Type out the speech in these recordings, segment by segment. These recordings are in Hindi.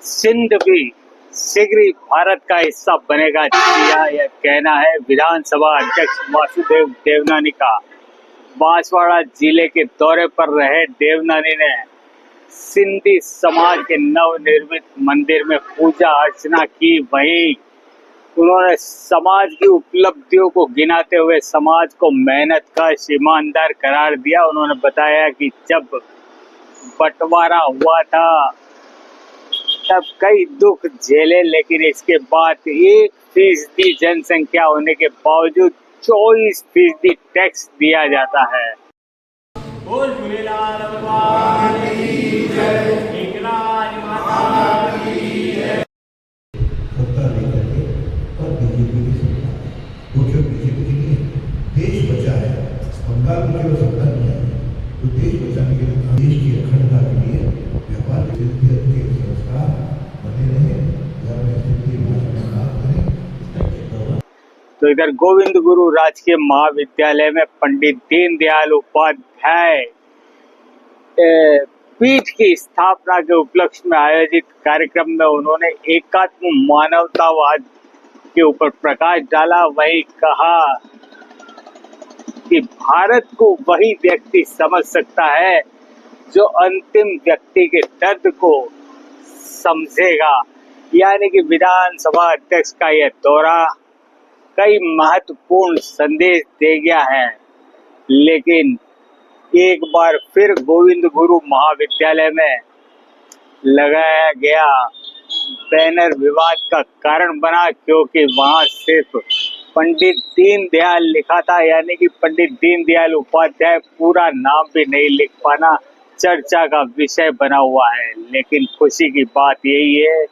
सिंध भी शीघ्र ही भारत का हिस्सा बनेगा, यह कहना है विधानसभा अध्यक्ष वासुदेव देवनानी का। बांसवाड़ा जिले के दौरे पर रहे देवनानी ने सिंधी समाज के नवनिर्मित मंदिर में पूजा अर्चना की। वहीं उन्होंने समाज की उपलब्धियों को गिनाते हुए समाज को मेहनत का ईमानदार करार दिया। उन्होंने बताया कि जब बंटवारा हुआ था तब कई दुख झेले, लेकिन इसके बाद 1% जनसंख्या होने के बावजूद 24% टैक्स दिया जाता है। बोल झूलेलाल भगवान की जय, एकनाथ माता की जय। सत्ता लेकर के और बीजेपी की सरकार है, जो बीजेपी के लिए देश बचा है। बंगाल में केवल सत्ता नहीं है, तो देश बचाने के लिए देश की अखंडता के लिए व्यापार के संस्कार बने रहे, घर में स्थिति भाषा में बात करें। तो इधर गोविंद गुरु राजकीय महाविद्यालय में पंडित दीनदयाल उपाध्याय पीठ की स्थापना के उपलक्ष्य में आयोजित कार्यक्रम में उन्होंने एकात्म मानवतावाद के ऊपर प्रकाश डाला। वही कहा कि भारत को वही व्यक्ति समझ सकता है जो अंतिम व्यक्ति के दर्द को समझेगा। यानी कि विधानसभा अध्यक्ष का यह दौरा कई महत्वपूर्ण संदेश दे गया है, लेकिन एक बार फिर गोविंद गुरु महाविद्यालय में लगाया गया बैनर विवाद का कारण बना, क्योंकि वहां सिर्फ पंडित दीनदयाल लिखा था। यानी कि पंडित दीनदयाल उपाध्याय पूरा नाम भी नहीं लिख पाना चर्चा का विषय बना हुआ है। लेकिन खुशी की बात यही है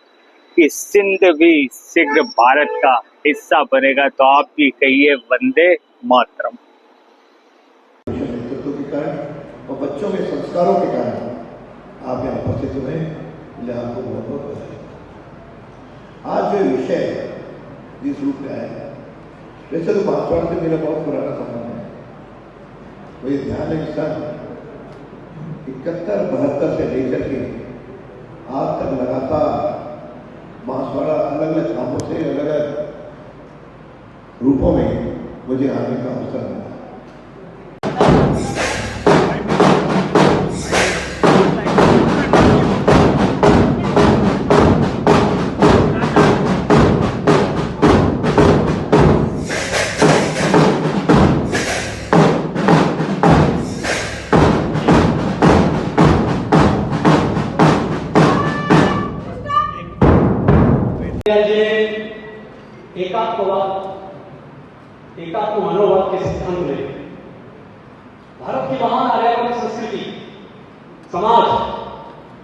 कि सिंध भी शीघ्र भारत का हिस्सा बनेगा। तो आप भी कहिए वंदे मातरम। नेतृत्व के कारण और बच्चों में संस्कारों के कारण आप यहाँ उपस्थित हुए, इसलिए आपको बहुत बहुत बधाई। आज जो विषय जिस रूप में आया, वैसे तो बांसवाड़ा से मेरा बहुत पुराना संबंध है। वही ध्यान है कि सन 71-72 से लेकर के आज तक लगातार बांसवाड़ा अलग अलग कामों से अलग अलग रूपों में मुझे आने का अवसर मिला। एकात्म मनोभाव के सिद्धांत में भारत की महान आर्यावर्त संस्कृति, समाज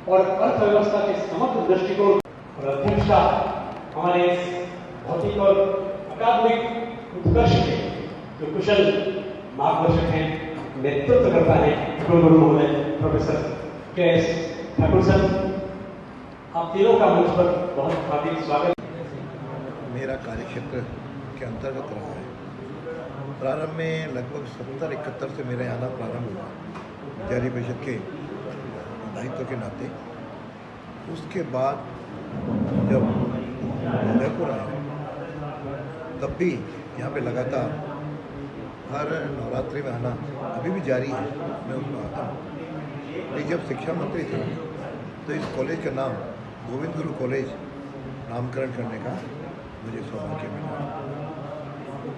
और अर्थव्यवस्था के समग्र दृष्टिकोण और अध्यक्षता हमारे भौतिक और अकादमिक उत्कर्ष के जो कुशल मार्गदर्शक हैं, नेतृत्व करता है कुलगुरु महोदय प्रोफेसर के.एस. ठाकुर सर, आप तीनों का मंच पर बहुत हार्दिक स्वागत। मेरा कार्यक्षेत्र के अंतर्गत रहा है। प्रारंभ में लगभग 70-71 से मेरा आना प्रारंभ हुआ जारी परिषद के दायित्व के नाते। उसके बाद जब उदयपुर आया तब भी यहाँ पे लगातार हर नवरात्रि में आना अभी भी जारी है, मैं उसमें आता हूँ। लेकिन जब शिक्षा मंत्री थे तो इस कॉलेज का नाम गोविंद गुरु कॉलेज नामकरण करने का मुझे सौभाग्य मिला।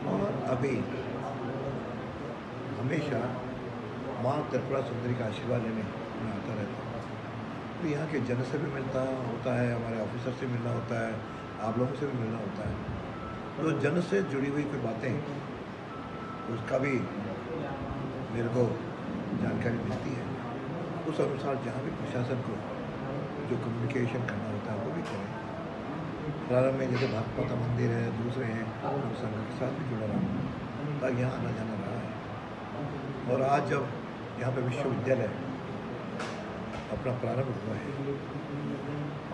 और अभी हमेशा माँ त्रिपुरा सुंदरी का आशीर्वाद लेने मैं आता रहता हूँ। तो यहाँ के जन से भी मिलता होता है, हमारे ऑफिसर से मिलना होता है, आप लोगों से भी मिलना होता है। तो जन से जुड़ी हुई कोई बातें उसका भी मेरे को जानकारी मिलती है। उस अनुसार जहाँ भी प्रशासन को जो कम्युनिकेशन करना होता है वो भी करें। प्रारंभ में जैसे भारत माता मंदिर है, दूसरे हैं, उन संघ के साथ भी जुड़ा रहा ताकि यहाँ आना जाना रहा है। और आज जब यहाँ पे विश्वविद्यालय अपना प्रारंभ हुआ है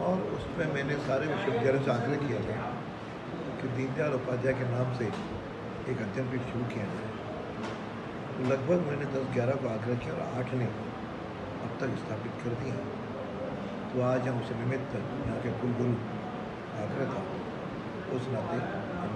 और उसमें मैंने सारे विश्वविद्यालयों से आग्रह किया था कि दीनदयाल उपाध्याय के नाम से एक अध्ययन पीठ शुरू किया जाए। लगभग मैंने 10-11 को आग्रह किया और 8 ने अब तक स्थापित कर दिया। तो आज हम उसे निमित्त यहाँ के कुलगुरु आखिर था, उस नाते हम